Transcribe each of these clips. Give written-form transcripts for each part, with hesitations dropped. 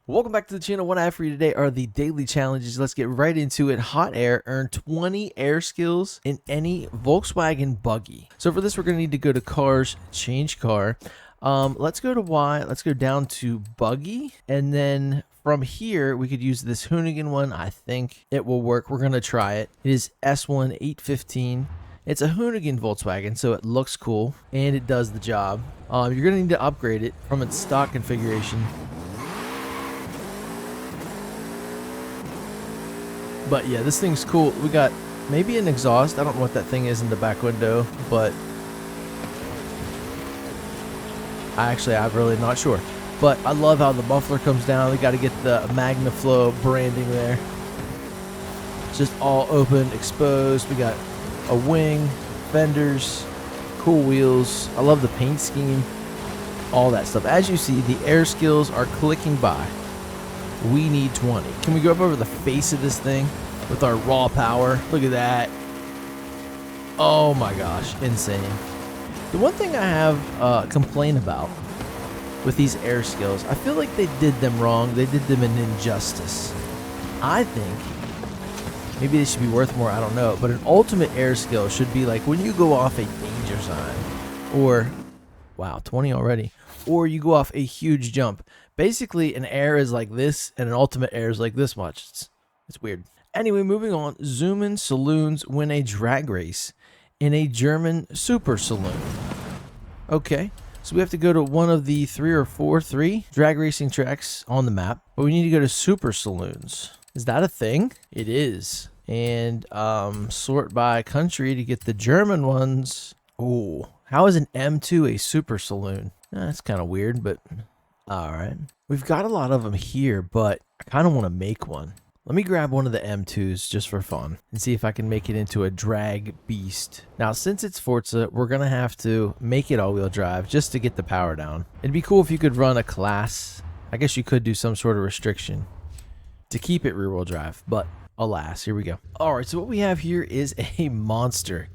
Welcome back to the channel. What I have for you today are the daily challenges. Let's get right into it. Hot air, earn 20 air skills in any Volkswagen buggy. So for this, we're going to need to go to cars, change car. Let's go to Y. Let's go down to buggy. And then from here, we could use this Hoonigan one. I think it will work. We're going to try it. It is S1 815. It's a Hoonigan Volkswagen, so it looks cool and it does the job. You're going to need to upgrade it from its stock configuration. But yeah, this thing's cool. We got maybe an exhaust. I don't know what that thing is in the back window, but I'm really not sure. But I love how the muffler comes down. We got to get the MagnaFlow branding there. It's just all open, exposed. We got a wing, fenders, cool wheels. I love the paint scheme, all that stuff. As you see, the air skills are clicking by. We need 20. Can we go up over the face of this thing with our raw power? Look at that. Oh my gosh, insane. The one thing I have a complaint about with these air skills, I feel like they did them wrong. They did them an injustice. I think maybe they should be worth more, I don't know. But an ultimate air skill should be like when you go off a danger sign or, wow, 20 already. Or you go off a huge jump. Basically, an air is like this, and an ultimate air is like this much. It's weird. Anyway, moving on. Zoomin Saloons win a drag race in a German super saloon. Okay, so we have to go to one of the three drag racing tracks on the map, but we need to go to super saloons. Is that a thing? It is. And sort by country to get the German ones. Oh, how is an M2 a super saloon? That's kind of weird, but all right. We've got a lot of them here, but I kind of want to make one. Let me grab one of the M2s just for fun and see if I can make it into a drag beast. Now, since it's Forza, we're going to have to make it all-wheel drive just to get the power down. It'd be cool if you could run a class. I guess you could do some sort of restriction to keep it rear-wheel drive, but alas, here we go. All right, so what we have here is a monster.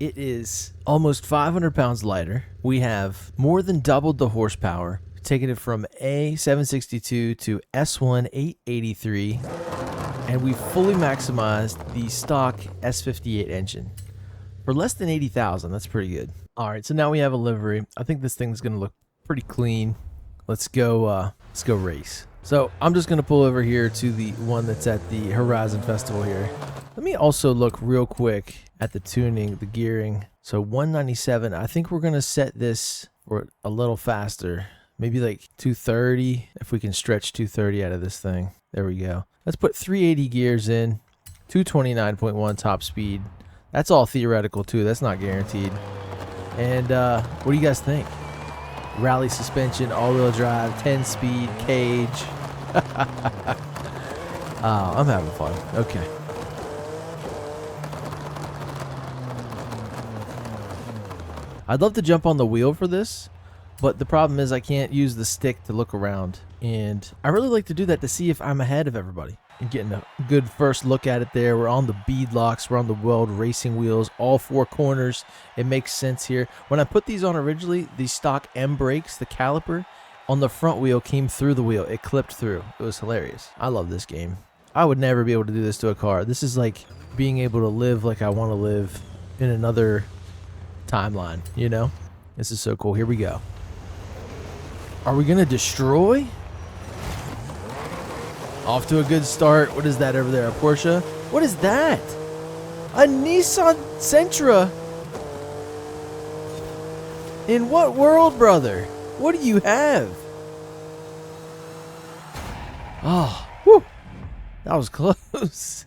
It is almost 500 pounds lighter. We have more than doubled the horsepower, taking it from A762 to S1 883, and we fully maximized the stock S58 engine for less than 80,000. That's pretty good. All right, so now we have a livery. I think this thing's gonna look pretty clean. Let's go race. So I'm just gonna pull over here to the one that's at the Horizon Festival here. Let me also look real quick at the tuning, the gearing. So 197, I think we're gonna set this for a little faster. Maybe like 230, if we can stretch 230 out of this thing. There we go. Let's put 380 gears in, 229.1 top speed. That's all theoretical too, that's not guaranteed. And what do you guys think? Rally suspension, all-wheel drive, 10 speed, cage. Oh, I'm having fun. Okay. I'd love to jump on the wheel for this, but the problem is I can't use the stick to look around. And I really like to do that to see if I'm ahead of everybody and getting a good first look at it there. We're on the bead locks. We're on the Weld racing wheels, all four corners. It makes sense here. When I put these on originally, the stock M brakes, the caliper on the front wheel came through the wheel. It clipped through. It was hilarious. I love this game. I would never be able to do this to a car. This is like being able to live like I want to live in another timeline, you know? This is so cool. Here we go. Are we gonna destroy? Off to a good start. What is that over there? A Porsche? What is that? A Nissan Sentra? In what world, brother? What do you have? Oh, whew. That was close.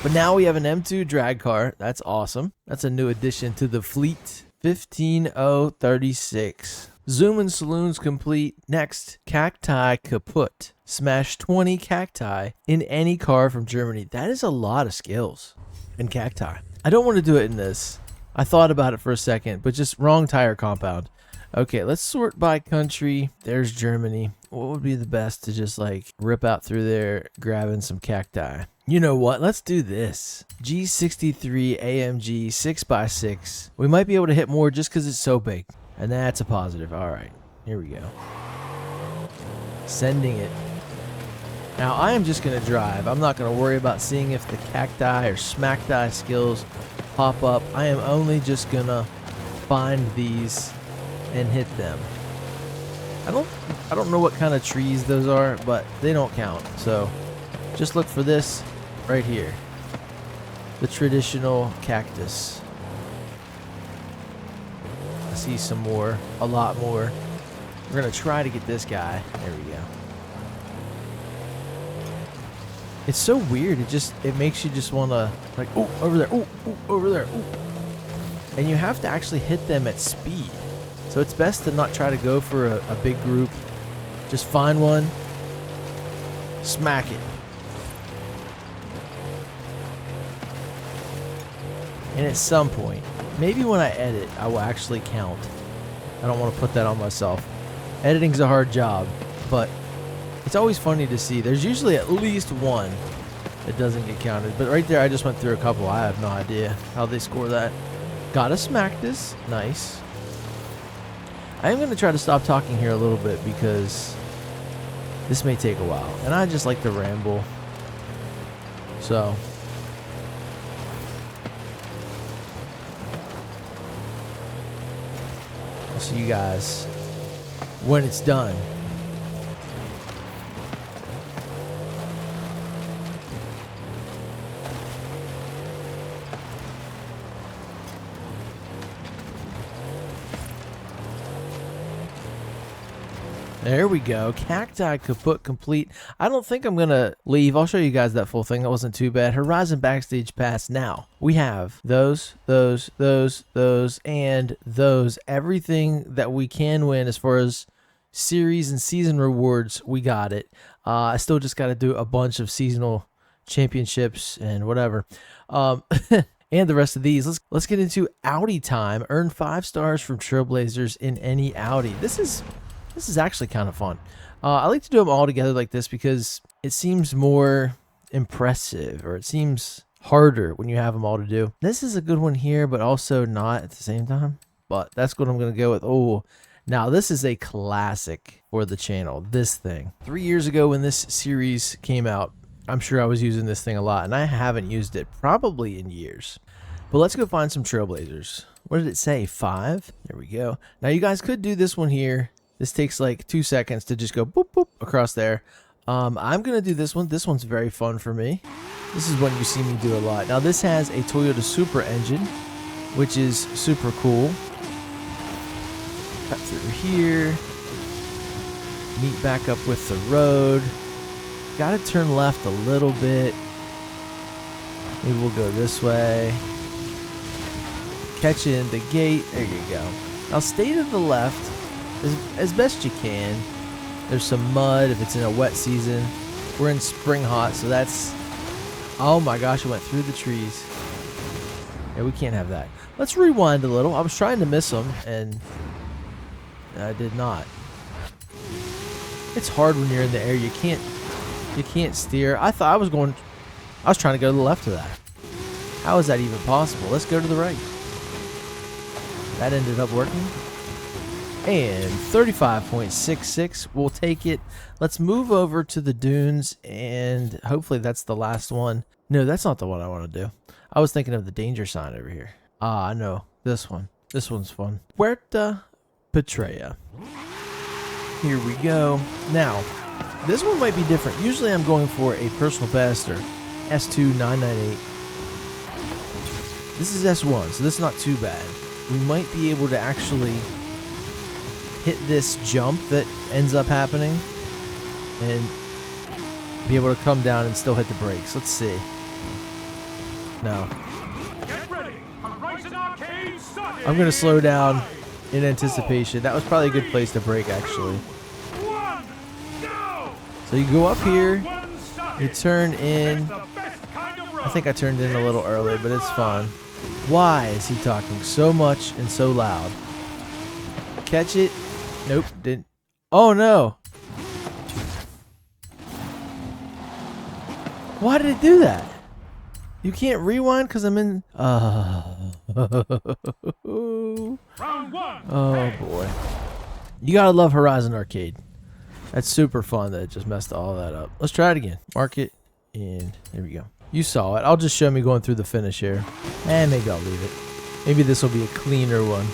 But now we have an M2 drag car. That's awesome. That's a new addition to the fleet. 15036. Zoomin Saloons complete. Next, cacti kaput. Smash 20 cacti in any car from Germany. That is a lot of skills in cacti. I don't want to do it in this. I thought about it for a second, but just wrong tire compound. Okay, let's sort by country. There's Germany. What would be the best to just like rip out through there, grabbing some cacti? You know what? Let's do this. G63 AMG 6x6. We might be able to hit more just because it's so big. And that's a positive. All right, here we go. Sending it. Now I am just going to drive. I'm not going to worry about seeing if the cacti or smackti skills pop up. I am only just going to find these and hit them. I don't know what kind of trees those are, but they don't count. So just look for this right here. The traditional cactus. I see some more, a lot more. We're going to try to get this guy. There we go. It's so weird. It makes you just want to, like, oh, over there, oh, over there, oh. And you have to actually hit them at speed. So it's best to not try to go for a big group. Just find one, smack it. And at some point, maybe when I edit, I will actually count. I don't want to put that on myself. Editing's a hard job, but it's always funny to see. There's usually at least one that doesn't get counted. But right there, I just went through a couple. I have no idea how they score that. Gotta smack this. Nice. I am going to try to stop talking here a little bit because this may take a while. And I just like to ramble. So I'll see you guys when it's done. There we go. Cacti kaput complete. I don't think I'm going to leave. I'll show you guys that full thing. That wasn't too bad. Horizon Backstage Pass. Now, we have those, and those. Everything that we can win as far as series and season rewards, we got it. I still just got to do a bunch of seasonal championships and whatever. And the rest of these. Let's get into Audi time. Earn 5 stars from Trailblazers in any Audi. This is actually kind of fun. I like to do them all together like this because it seems more impressive, or it seems harder when you have them all to do. This is a good one here, but also not at the same time. But that's what I'm going to go with. Oh, now this is a classic for the channel. This thing. 3 years ago when this series came out, I'm sure I was using this thing a lot, and I haven't used it probably in years. But let's go find some Trailblazers. What did it say? 5? There we go. Now you guys could do this one here. This takes like 2 seconds to just go boop, boop across there. I'm going to do this one. This one's very fun for me. This is one you see me do a lot. Now, this has a Toyota Supra engine, which is super cool. Cut through here. Meet back up with the road. Got to turn left a little bit. Maybe we'll go this way. Catch in the gate. There you go. Now, stay to the left. As best you can. There's some mud if it's in a wet season. We're in spring hot, so that's... Oh my gosh, it went through the trees. Yeah, we can't have that. Let's rewind a little. I was trying to miss them, and I did not. It's hard when you're in the air. You can't steer. I was trying to go to the left of that. How is that even possible? Let's go to the right. That ended up working. And 35.66, we'll take it. Let's move over to the dunes, and hopefully that's the last one. No, that's not the one I want to do. I was thinking of the danger sign over here. Ah, I know. This one. This one's fun. Puerta Petrella. Here we go. Now, this one might be different. Usually I'm going for a personal best or S2998. This is S1, so this is not too bad. We might be able to actually hit this jump that ends up happening and be able to come down and still hit the brakes. Let's see. No. Get ready. I'm going to slow down in anticipation. That was probably a good place to brake, actually. So you go up here, you turn in. I think I turned in a little early, but it's fine. Why is he talking so much and so loud? Catch it. Nope, didn't. Oh no. Why did it do that? You can't rewind because I'm in. Round 1. Oh boy. You gotta love Horizon Arcade. That's super fun that it just messed all that up. Let's try it again. Mark it, and there we go. You saw it. I'll just show me going through the finish here. And maybe I'll leave it. Maybe this will be a cleaner one.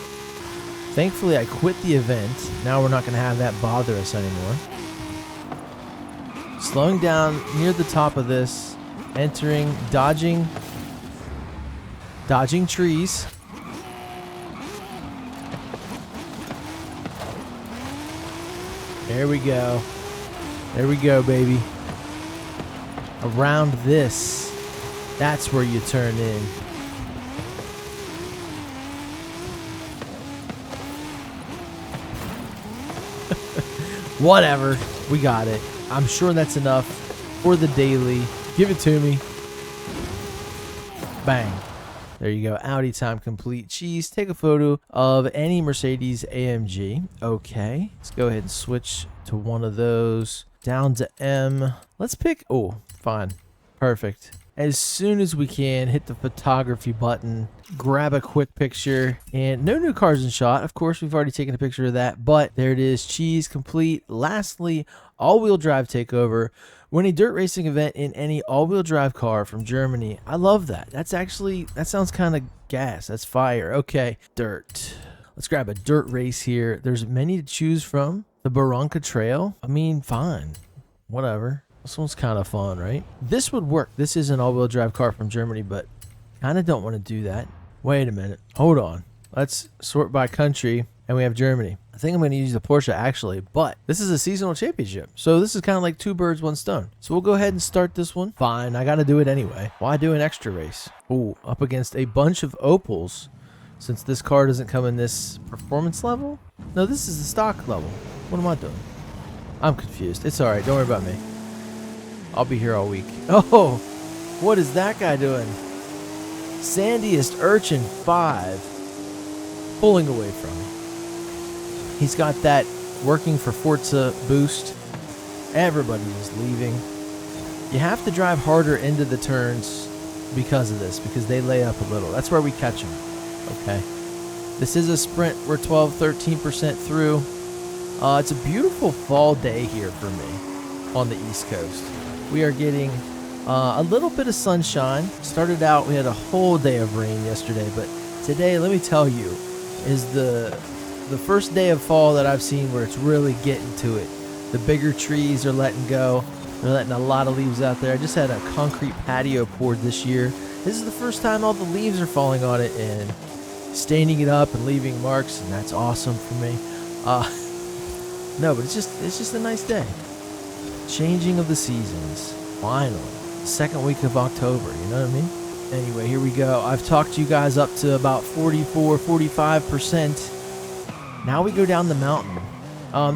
Thankfully, I quit the event. Now we're not going to have that bother us anymore. Slowing down near the top of this. Entering, dodging trees. There we go. There we go, baby. Around this. That's where you turn in. Whatever. We got it. I'm sure that's enough for the daily. Give it to me. Bang. There you go. Audi time complete. Cheese. Take a photo of any Mercedes AMG. Okay. Let's go ahead and switch to one of those. Down to M. Let's pick. Oh, fine. Perfect. As soon as we can, hit the photography button, grab a quick picture, and no new cars in shot. Of course, we've already taken a picture of that, but there it is. Cheese complete. Lastly, all-wheel drive takeover. Win a dirt racing event in any all-wheel drive car from Germany. I love that. That's actually, that sounds kind of gas. That's fire. Okay, dirt. Let's grab a dirt race here. There's many to choose from. The Barranca Trail. I mean, fine. Whatever. This one's kind of fun, right? This would work. This is an all-wheel drive car from Germany, but kind of don't want to do that. Wait a minute. Hold on. Let's sort by country, and we have Germany. I think I'm going to use the Porsche, actually, but this is a seasonal championship, so this is kind of like two birds, one stone. So we'll go ahead and start this one. Fine, I got to do it anyway. Why do an extra race? Ooh, up against a bunch of Opals, since this car doesn't come in this performance level? No, this is the stock level. What am I doing? I'm confused. It's all right. Don't worry about me. I'll be here all week. Oh, what is that guy doing? Sandiest Urchin 5. Pulling away from me. He's got that working for Forza boost. Everybody is leaving. You have to drive harder into the turns because of this, because they lay up a little. That's where we catch them. Okay. This is a sprint. We're 12, 13% through. It's a beautiful fall day here for me on the East Coast. We are getting a little bit of sunshine. Started out, we had a whole day of rain yesterday, but today, let me tell you, is the first day of fall that I've seen where it's really getting to it. The bigger trees are letting go. They're letting a lot of leaves out there. I just had a concrete patio poured this year. This is the first time all the leaves are falling on it and staining it up and leaving marks, and that's awesome for me. No, but it's just a nice day. Changing of the seasons. Finally. Second week of October, you know what I mean? Anyway, here we go. I've talked you guys up to about 44, 45%. Now we go down the mountain.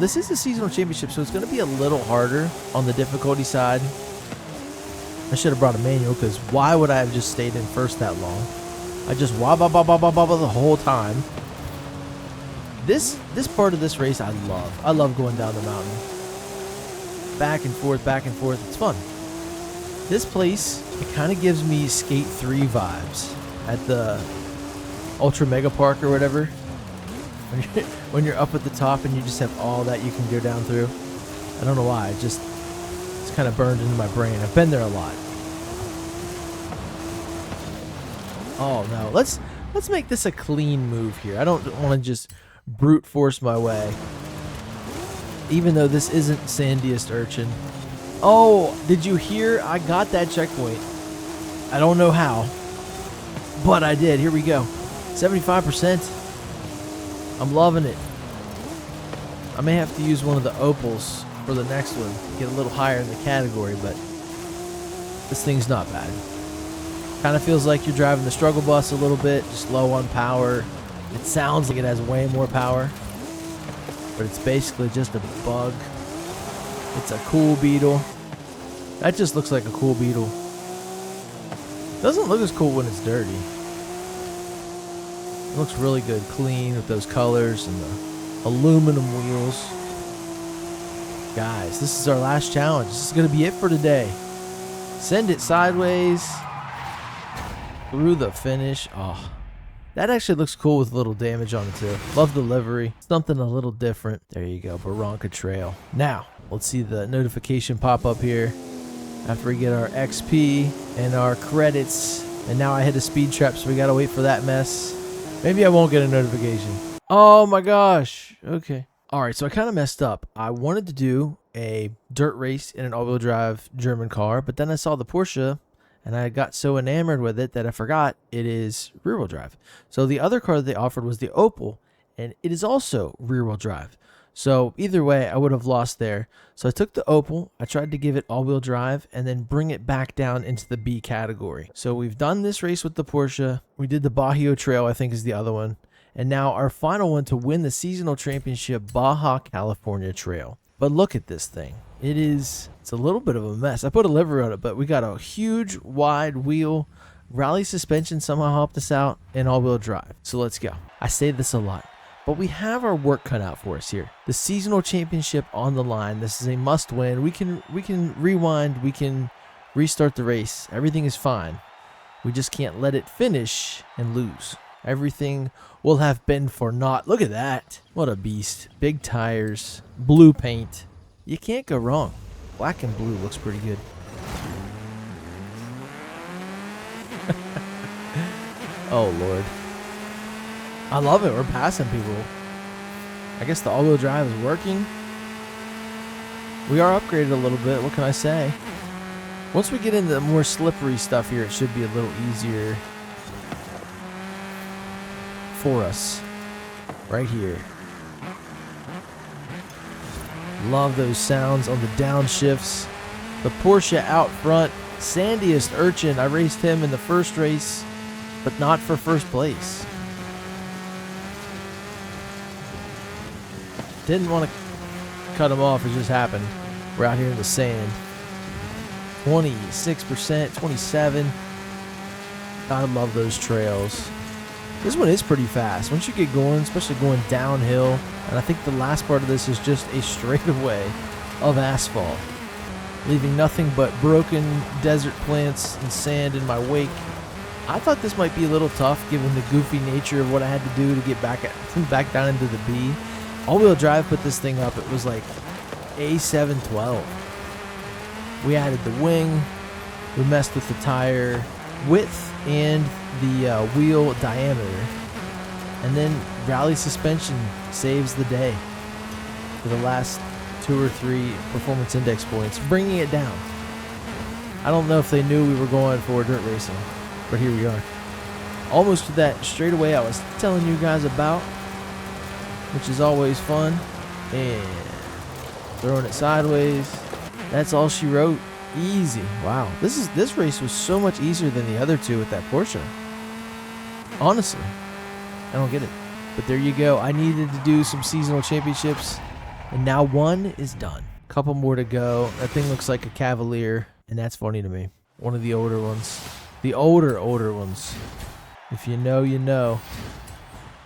This is a seasonal championship, so it's going to be a little harder on the difficulty side. I should have brought a manual, because why would I have just stayed in first that long? I just wobble the whole time. This part of this race I love. I love going down the mountain. Back and forth, back and forth. It's fun. This place, it kind of gives me Skate 3 vibes at the Ultra Mega Park or whatever. When you're up at the top and you just have all that you can go down through. I don't know why. It's kind of burned into my brain. I've been there a lot. Oh no. Let's make this a clean move here. I don't want to just brute force my way. Even though this isn't Sandiest Urchin. Oh, did you hear? I got that checkpoint. I don't know how, but I did. Here we go. 75%. I'm loving it. I may have to use one of the Opals for the next one. Get a little higher in the category, but this thing's not bad. Kind of feels like you're driving the struggle bus a little bit, just low on power. It sounds like it has way more power, but it's basically just a bug. It's a cool Beetle. That just looks like a cool Beetle. Doesn't look as cool when it's dirty. It looks really good, clean with those colors and the aluminum wheels. Guys, this is our last challenge. This is going to be it for today. Send it sideways through the finish. Oh, That actually looks cool with a little damage on it too. Love the livery. Something a little different. There you go, Barranca Trail. Now, let's see the notification pop up here after we get our XP and our credits. And now I hit a speed trap, so we gotta wait for that mess. Maybe I won't get a notification. Oh my gosh. Okay. All right, so I kind of messed up. I wanted to do a dirt race in an all-wheel drive German car, but then I saw the Porsche, and I got so enamored with it that I forgot it is rear-wheel drive. So the other car that they offered was the Opel, and it is also rear-wheel drive. So either way, I would have lost there. So I took the Opel, I tried to give it all-wheel drive, and then bring it back down into the B category. So we've done this race with the Porsche. We did the Bajío Trail, I think is the other one. And now our final one to win the seasonal championship, Baja California Trail. But look at this thing. It's a little bit of a mess. I put a livery on it, but we got a huge wide wheel. Rally suspension somehow helped us out, and all-wheel drive. So let's go. I say this a lot, but we have our work cut out for us here. The seasonal championship on the line. This is a must win. We can rewind. We can restart the race. Everything is fine. We just can't let it finish and lose. Everything will have been for naught. Look at that. What a beast. Big tires, blue paint. You can't go wrong. Black and blue looks pretty good. Oh, Lord. I love it. We're passing people. I guess the all-wheel drive is working. We are upgraded a little bit. What can I say? Once we get into the more slippery stuff here, it should be a little easier for us right here. Love those sounds on the downshifts. The Porsche out front, sandiest urchin. I raced him in the first race, but not for first place. Didn't want to cut him off, it just happened. We're out here in the sand. 26%, 27. I love those trails. This one is pretty fast. Once you get going, especially going downhill, and I think the last part of this is just a straightaway of asphalt, leaving nothing but broken desert plants and sand in my wake. I thought this might be a little tough given the goofy nature of what I had to do to get back down into the B. All-wheel drive put this thing up. It was like A712. We added the wing. We messed with the tire width and the wheel diameter, and then rally suspension saves the day for the last 2 or 3 performance index points, bringing it down. I don't know if they knew we were going for dirt racing, but here we are, almost to that straightaway I was telling you guys about, which is always fun. And throwing it sideways, that's all she wrote. Easy. Wow. This race was so much easier than the other two with that Porsche. Honestly, I don't get it. But there you go. I needed to do some seasonal championships, and now one is done. Couple more to go. That thing looks like a Cavalier, and that's funny to me. One of the older ones. The older ones. If you know, you know.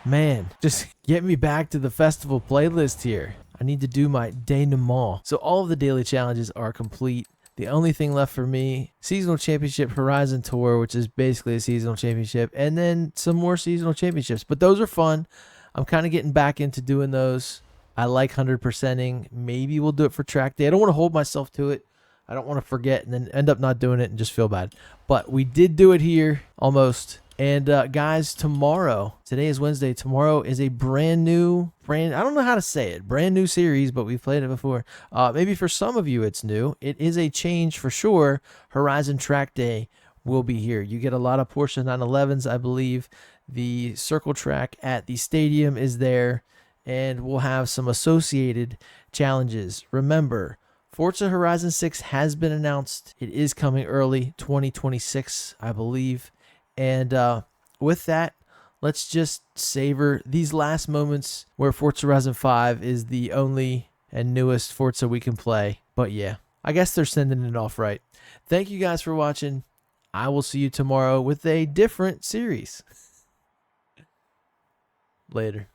Man, just get me back to the festival playlist here. I need to do my denouement. So all of the daily challenges are complete. The only thing left for me, seasonal championship Horizon Tour, which is basically a seasonal championship, and then some more seasonal championships. But those are fun. I'm kind of getting back into doing those. I like 100%ing. Maybe we'll do it for track day. I don't want to hold myself to it. I don't want to forget and then end up not doing it and just feel bad. But we did do it here, almost. And guys, tomorrow, today is Wednesday. Tomorrow is a brand new, I don't know how to say it, brand new series, but we've played it before. Maybe for some of you it's new. It is a change for sure. Horizon Track Day will be here. You get a lot of Porsche 911s, I believe. The circle track at the stadium is there, and we'll have some associated challenges. Remember, Forza Horizon 6 has been announced. It is coming early, 2026, I believe. And with that, let's just savor these last moments where Forza Horizon 5 is the only and newest Forza we can play. But yeah, I guess they're sending it off right. Thank you guys for watching. I will see you tomorrow with a different series. Later.